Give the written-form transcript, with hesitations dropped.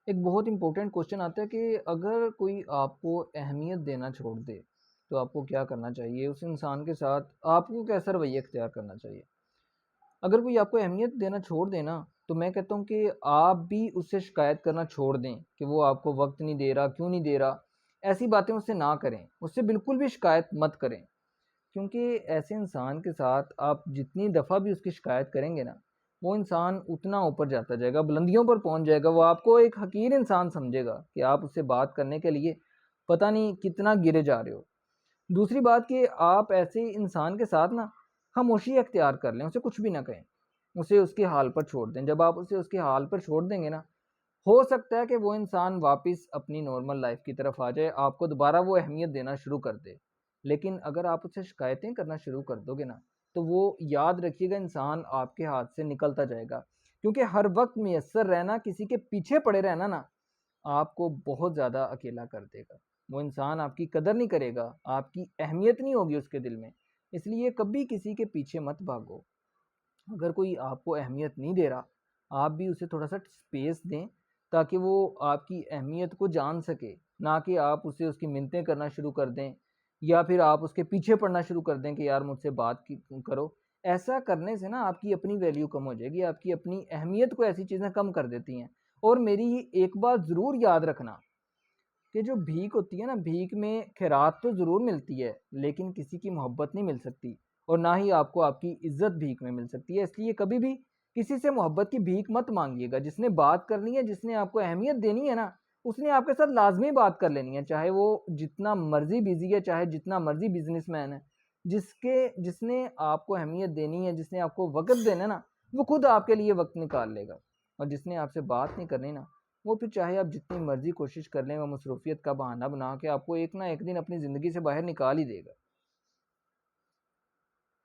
ایک بہت important question آتا ہے کہ اگر کوئی آپ کو اہمیت دینا چھوڑ دے تو آپ کو کیا کرنا چاہیے، اس انسان کے ساتھ آپ کو کیسا رویہ اختیار کرنا چاہیے۔ اگر کوئی آپ کو اہمیت دینا چھوڑ دے نا تو میں کہتا ہوں کہ آپ بھی اس سے شکایت کرنا چھوڑ دیں کہ وہ آپ کو وقت نہیں دے رہا، کیوں نہیں دے رہا۔ ایسی باتیں اس سے نہ کریں، اس سے بالکل بھی شکایت مت کریں، کیونکہ ایسے انسان کے ساتھ آپ جتنی دفعہ بھی اس کی شکایت کریں گے نا، وہ انسان اتنا اوپر جاتا جائے گا، بلندیوں پر پہنچ جائے گا، وہ آپ کو ایک حقیر انسان سمجھے گا کہ آپ اس سے بات کرنے کے لیے پتہ نہیں کتنا گرے جا رہے ہو۔ دوسری بات کہ آپ ایسے انسان کے ساتھ نا خاموشی اختیار کر لیں، اسے کچھ بھی نہ کہیں، اسے اس کے حال پر چھوڑ دیں۔ جب آپ اسے اس کے حال پر چھوڑ دیں گے نا، ہو سکتا ہے کہ وہ انسان واپس اپنی نارمل لائف کی طرف آ جائے، آپ کو دوبارہ وہ اہمیت دینا شروع کر دے۔ لیکن اگر آپ اسے شکایتیں کرنا شروع کر دو گے نا، تو وہ یاد رکھیے گا انسان آپ کے ہاتھ سے نکلتا جائے گا، کیونکہ ہر وقت میسر رہنا، کسی کے پیچھے پڑے رہنا نا، آپ کو بہت زیادہ اکیلا کر دے گا۔ وہ انسان آپ کی قدر نہیں کرے گا، آپ کی اہمیت نہیں ہوگی اس کے دل میں۔ اس لیے کبھی کسی کے پیچھے مت بھاگو۔ اگر کوئی آپ کو اہمیت نہیں دے رہا، آپ بھی اسے تھوڑا سا سپیس دیں تاکہ وہ آپ کی اہمیت کو جان سکے، نہ کہ آپ اسے اس کی منتیں کرنا شروع کر دیں یا پھر آپ اس کے پیچھے پڑنا شروع کر دیں کہ یار مجھ سے بات کرو۔ ایسا کرنے سے نا آپ کی اپنی ویلیو کم ہو جائے گی، آپ کی اپنی اہمیت کو ایسی چیزیں کم کر دیتی ہیں۔ اور میری ایک بات ضرور یاد رکھنا کہ جو بھیک ہوتی ہے نا، بھیک میں خیرات تو ضرور ملتی ہے، لیکن کسی کی محبت نہیں مل سکتی، اور نہ ہی آپ کو آپ کی عزت بھیک میں مل سکتی ہے۔ اس لیے کبھی بھی کسی سے محبت کی بھیک مت مانگیے گا۔ جس نے بات کرنی ہے، جس نے آپ کو اہمیت دینی ہے نا، اس نے آپ کے ساتھ لازمی بات کر لینی ہے، چاہے وہ جتنا مرضی بزی ہے، چاہے جتنا مرضی بزنس مین ہے۔ جس نے آپ کو اہمیت دینی ہے، جس نے آپ کو وقت دینا ہے نا، وہ خود آپ کے لیے وقت نکال لے گا۔ اور جس نے آپ سے بات نہیں کرنی نا، وہ پھر چاہے آپ جتنی مرضی کوشش کر لیں، وہ مصروفیت کا بہانہ بنا کے آپ کو ایک نہ ایک دن اپنی زندگی سے باہر نکال ہی دے گا۔